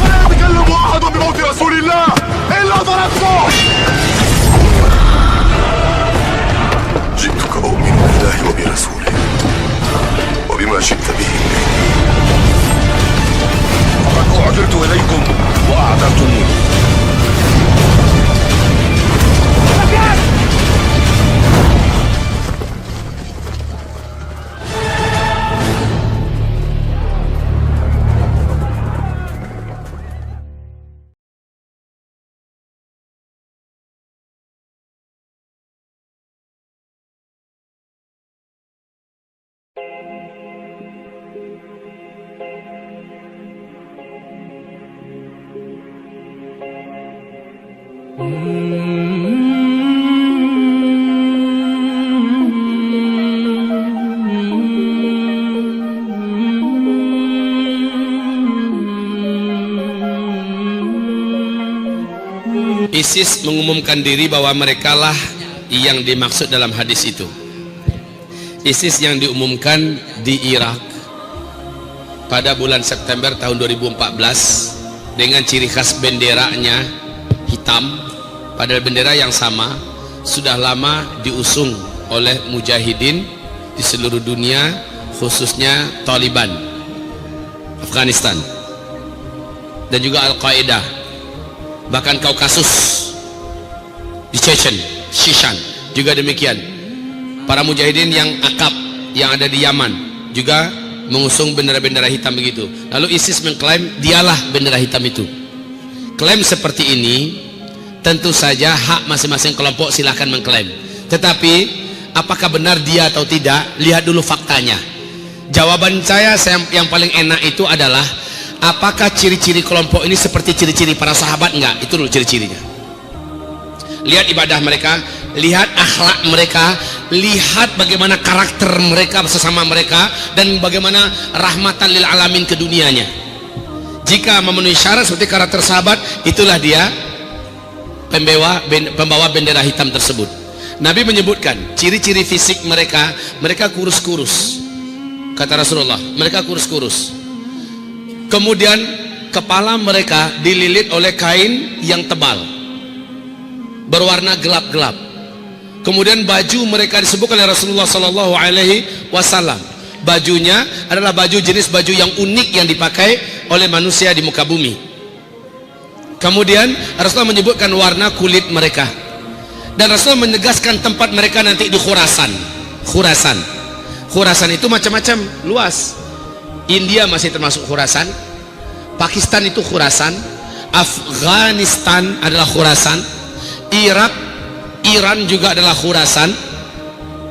لا يتكلم أحد بموت رسول الله إلا ضربته. جئتك أؤمن بالله وبرسوله وبما شئت به فقد أعذرت إليكم وأعذرتموني. ISIS mengumumkan diri bahwa merekalah yang dimaksud dalam hadis itu. ISIS yang diumumkan di Irak pada bulan September tahun 2014 dengan ciri khas benderanya hitam, padahal bendera yang sama sudah lama diusung oleh mujahidin di seluruh dunia, khususnya Taliban Afghanistan dan juga Al-Qaeda, bahkan Kaukasus di Shishan juga demikian. Para mujahidin yang akab yang ada di Yaman juga mengusung bendera-bendera hitam begitu. Lalu ISIS mengklaim dialah bendera hitam itu. Klaim seperti ini tentu saja hak masing-masing kelompok, silahkan mengklaim, tetapi apakah benar dia atau tidak, lihat dulu faktanya. Jawaban saya yang paling enak itu adalah apakah ciri-ciri kelompok ini seperti ciri-ciri para sahabat? Enggak, itu dulu ciri-cirinya. Lihat ibadah mereka, lihat akhlak mereka, lihat bagaimana karakter mereka sesama mereka, dan bagaimana rahmatan lil alamin ke dunianya. Jika memenuhi syarat seperti karakter sahabat, itulah dia pembawa bendera hitam tersebut. Nabi menyebutkan ciri-ciri fisik mereka, mereka kurus-kurus. Kata Rasulullah, mereka kurus-kurus. Kemudian kepala mereka dililit oleh kain yang tebal berwarna gelap-gelap. Kemudian baju mereka disebut oleh Rasulullah Sallallahu Alaihi Wasallam, bajunya adalah baju jenis baju yang unik yang dipakai oleh manusia di muka bumi. Kemudian Rasulullah menyebutkan warna kulit mereka, dan Rasulullah menegaskan tempat mereka nanti di Khurasan. Khurasan itu macam-macam, luas. India masih termasuk Khurasan, Pakistan itu Khurasan, Afghanistan adalah Khurasan, Iran juga adalah Khurasan,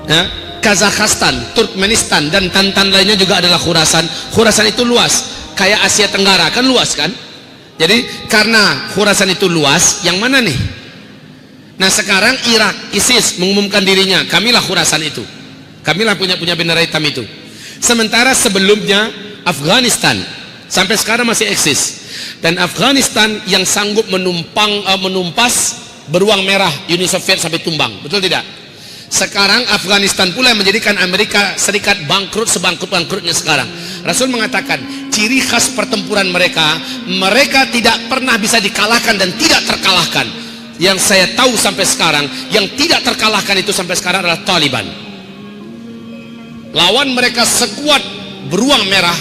ya, Kazakhstan, Turkmenistan dan tantan lainnya juga adalah Khurasan. Khurasan itu luas, kayak Asia Tenggara kan, luas kan. Jadi karena Khurasan itu luas, yang mana nih? Nah sekarang Irak, ISIS mengumumkan dirinya, kamilah Khurasan itu, kamilah punya bendera hitam itu. Sementara sebelumnya Afghanistan sampai sekarang masih eksis, dan Afghanistan yang sanggup menumpas beruang merah Uni Soviet sampai tumbang, betul tidak? Sekarang Afghanistan pula yang menjadikan Amerika Serikat bangkrut sebangkrut-bangkrutnya sekarang. Rasul mengatakan ciri khas pertempuran mereka, mereka tidak pernah bisa dikalahkan dan tidak terkalahkan. Yang saya tahu sampai sekarang, yang tidak terkalahkan itu sampai sekarang adalah Taliban. Lawan mereka sekuat beruang merah,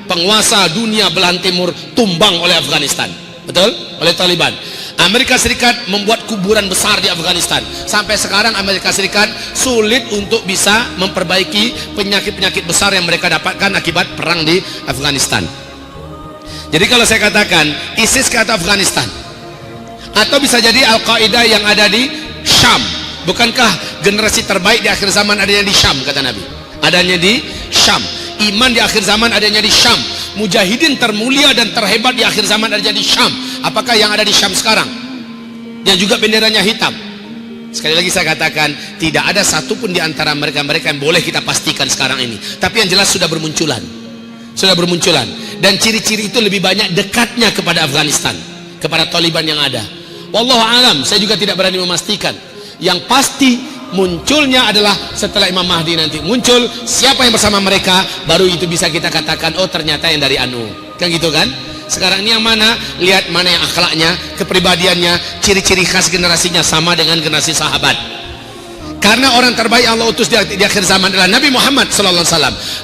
penguasa dunia belahan timur tumbang oleh Afghanistan, betul? Oleh Taliban. Amerika Serikat membuat kuburan besar di Afghanistan. Sampai sekarang Amerika Serikat sulit untuk bisa memperbaiki penyakit-penyakit besar yang mereka dapatkan akibat perang di Afghanistan. Jadi kalau saya katakan ISIS ke Afghanistan, atau bisa jadi Al-Qaeda yang ada di Syam, bukankah generasi terbaik di akhir zaman adanya di Syam, kata Nabi? Adanya di Syam. Iman di akhir zaman adanya di Syam. Mujahidin termulia dan terhebat di akhir zaman adanya di Syam. Apakah yang ada di Syam sekarang yang juga benderanya hitam? Sekali lagi saya katakan, tidak ada satupun di antara mereka-mereka yang boleh kita pastikan sekarang ini. Tapi yang jelas sudah bermunculan, dan ciri-ciri itu lebih banyak dekatnya kepada Afghanistan, kepada Taliban yang ada. Wallahu alam, saya juga tidak berani memastikan. Yang pasti munculnya adalah setelah Imam Mahdi nanti muncul, siapa yang bersama mereka, baru itu bisa kita katakan, oh ternyata yang dari anu, kan gitu kan. Sekarang ini yang mana, lihat mana yang akhlaknya, kepribadiannya, ciri-ciri khas generasinya sama dengan generasi sahabat. Karena orang terbaik Allah utus di akhir zaman adalah Nabi Muhammad SAW,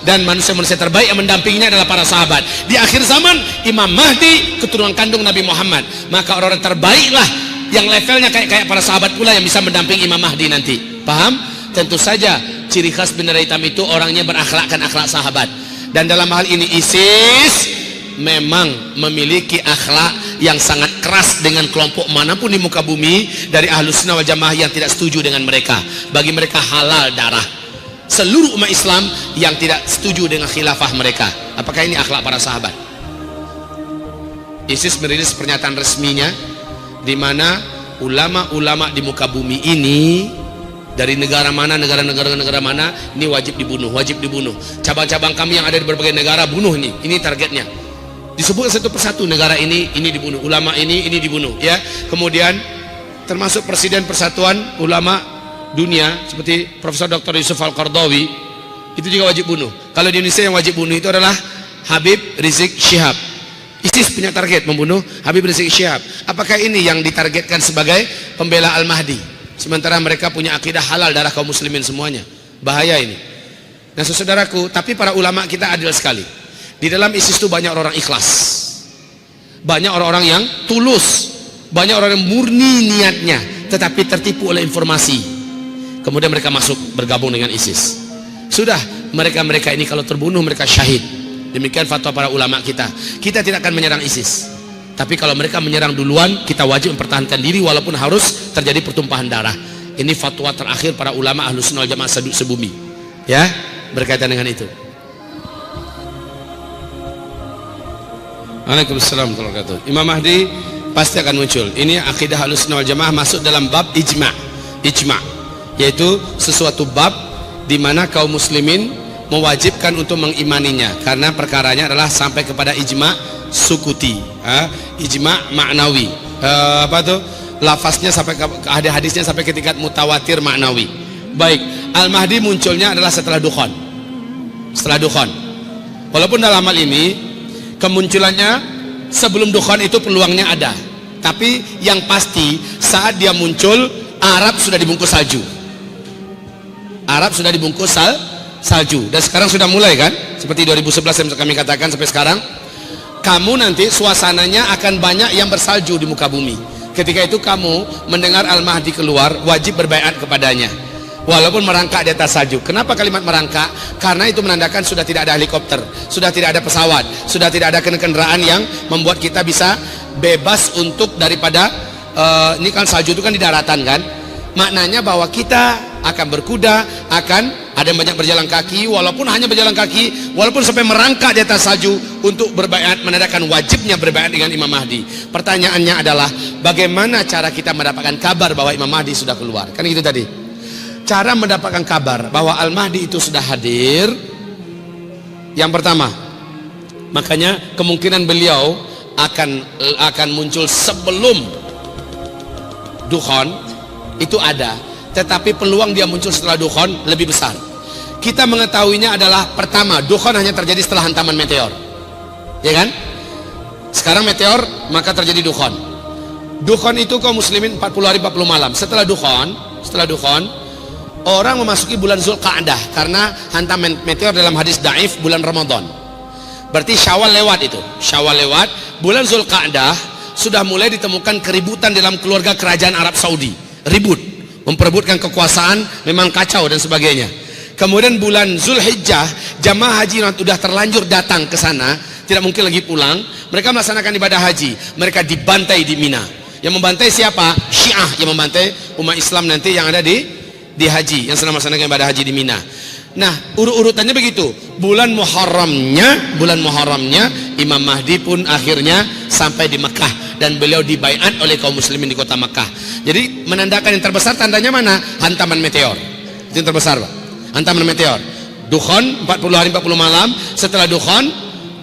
dan manusia-manusia terbaik yang mendampinginya adalah para sahabat. Di akhir zaman Imam Mahdi keturunan kandung Nabi Muhammad, maka orang terbaiklah yang levelnya kayak para sahabat pula yang bisa mendampingi Imam Mahdi nanti. Paham? Tentu saja ciri khas bendera hitam itu orangnya berakhlakkan akhlak sahabat, dan dalam hal ini ISIS memang memiliki akhlak yang sangat keras dengan kelompok manapun di muka bumi dari Ahlus Sunnah wal Jamaah yang tidak setuju dengan mereka. Bagi mereka halal darah seluruh umat Islam yang tidak setuju dengan khilafah mereka. Apakah ini akhlak para sahabat? ISIS merilis pernyataan resminya di mana ulama-ulama di muka bumi ini dari negara mana, negara mana, ini wajib dibunuh, cabang-cabang kami yang ada di berbagai negara bunuh ini targetnya. Disebut satu persatu negara ini dibunuh, ulama ini dibunuh, ya. Kemudian termasuk Presiden Persatuan Ulama Dunia seperti Profesor Dr. Yusuf Al-Qardawi itu juga wajib bunuh. Kalau di Indonesia yang wajib bunuh itu adalah Habib Rizik Syihab. ISIS punya target membunuh Habib Rizik Syihab. Apakah ini yang ditargetkan sebagai pembela Al-Mahdi? Sementara mereka punya akidah halal darah kaum muslimin semuanya. Bahaya ini. Nah saudaraku, tapi para ulama kita adil sekali. Di dalam ISIS itu banyak orang ikhlas, banyak orang-orang yang tulus, banyak orang yang murni niatnya, tetapi tertipu oleh informasi. Kemudian mereka masuk bergabung dengan ISIS. Sudah, mereka ini kalau terbunuh mereka syahid. Demikian fatwa para ulama kita. Kita tidak akan menyerang ISIS, tapi kalau mereka menyerang duluan, kita wajib mempertahankan diri walaupun harus terjadi pertumpahan darah. Ini fatwa terakhir para ulama Ahlus Sunnah wal Jamaah sebumi, ya, berkaitan dengan itu. Waalaikumsalam warahmatullahi wabarakatuh. Imam Mahdi pasti akan muncul. Ini akidah Ahlus Sunnah wal Jamaah masuk dalam bab ijma', yaitu sesuatu bab di mana kaum muslimin mewajibkan untuk mengimaninya, karena perkaranya adalah sampai kepada ijma' sukuti, ijma' maknawi, lafaznya sampai ke hadisnya sampai ke tingkat mutawatir maknawi. Baik, Al-Mahdi munculnya adalah setelah dukhan. Walaupun dalam hal ini kemunculannya sebelum dukhan itu peluangnya ada, tapi yang pasti saat dia muncul Arab sudah dibungkus salju. Salju, dan sekarang sudah mulai kan, seperti 2011 yang kami katakan sampai sekarang. Kamu nanti suasananya akan banyak yang bersalju di muka bumi. Ketika itu kamu mendengar Al-Mahdi keluar, wajib berbaiat kepadanya walaupun merangkak di atas salju. Kenapa kalimat merangkak? Karena itu menandakan sudah tidak ada helikopter, sudah tidak ada pesawat, sudah tidak ada kendaraan yang membuat kita bisa bebas untuk daripada ini kan salju itu kan di daratan kan. Maknanya bahwa kita akan berkuda, akan ada yang banyak berjalan kaki, walaupun hanya berjalan kaki, walaupun sampai merangkak di atas salju untuk berbaiat, menandakan wajibnya berbaiat dengan Imam Mahdi. Pertanyaannya adalah bagaimana cara kita mendapatkan kabar bahwa Imam Mahdi sudah keluar? Kan itu tadi. Cara mendapatkan kabar bahwa Al-Mahdi itu sudah hadir, yang pertama, makanya kemungkinan beliau akan muncul sebelum dukhan itu ada, tetapi peluang dia muncul setelah dukhan lebih besar. Kita mengetahuinya adalah pertama, dukhan hanya terjadi setelah hantaman meteor, ya kan? Sekarang meteor, maka terjadi dukhan. Dukhan itu kaum muslimin 40 hari 40 malam. Setelah dukhan orang memasuki bulan Zulqa'dah, karena hantaman meteor dalam hadis daif bulan Ramadan. Berarti Syawal lewat itu. Syawal lewat, bulan Zulqa'dah sudah mulai ditemukan keributan dalam keluarga kerajaan Arab Saudi. Ribut, memperebutkan kekuasaan, memang kacau dan sebagainya. Kemudian bulan Zulhijjah, jamaah haji yang sudah terlanjur datang ke sana, tidak mungkin lagi pulang. Mereka melaksanakan ibadah haji. Mereka dibantai di Mina. Yang membantai siapa? Syiah yang membantai umat Islam nanti yang ada di haji, yang sedang melaksanakan ibadah haji di Mina. Nah, urutannya begitu. Bulan Muharramnya Imam Mahdi pun akhirnya sampai di Mekah, dan beliau dibaiat oleh kaum muslimin di kota Mekah. Jadi menandakan yang terbesar tandanya mana? Hantaman meteor. Itu yang terbesar, Pak. Hantaman meteor. Dukhan 40 hari 40 malam. Setelah dukhan,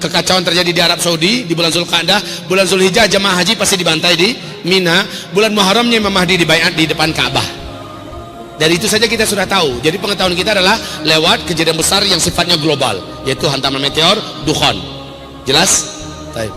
kekacauan terjadi di Arab Saudi di bulan Zulqa'dah. Bulan Zulhijjah jamaah haji pasti dibantai di Mina. Bulan Muharramnya Imam Mahdi dibaiat di depan Ka'bah. Dari itu saja kita sudah tahu. Jadi pengetahuan kita adalah lewat kejadian besar yang sifatnya global, yaitu hantaman meteor, dukhan. Jelas? Baik.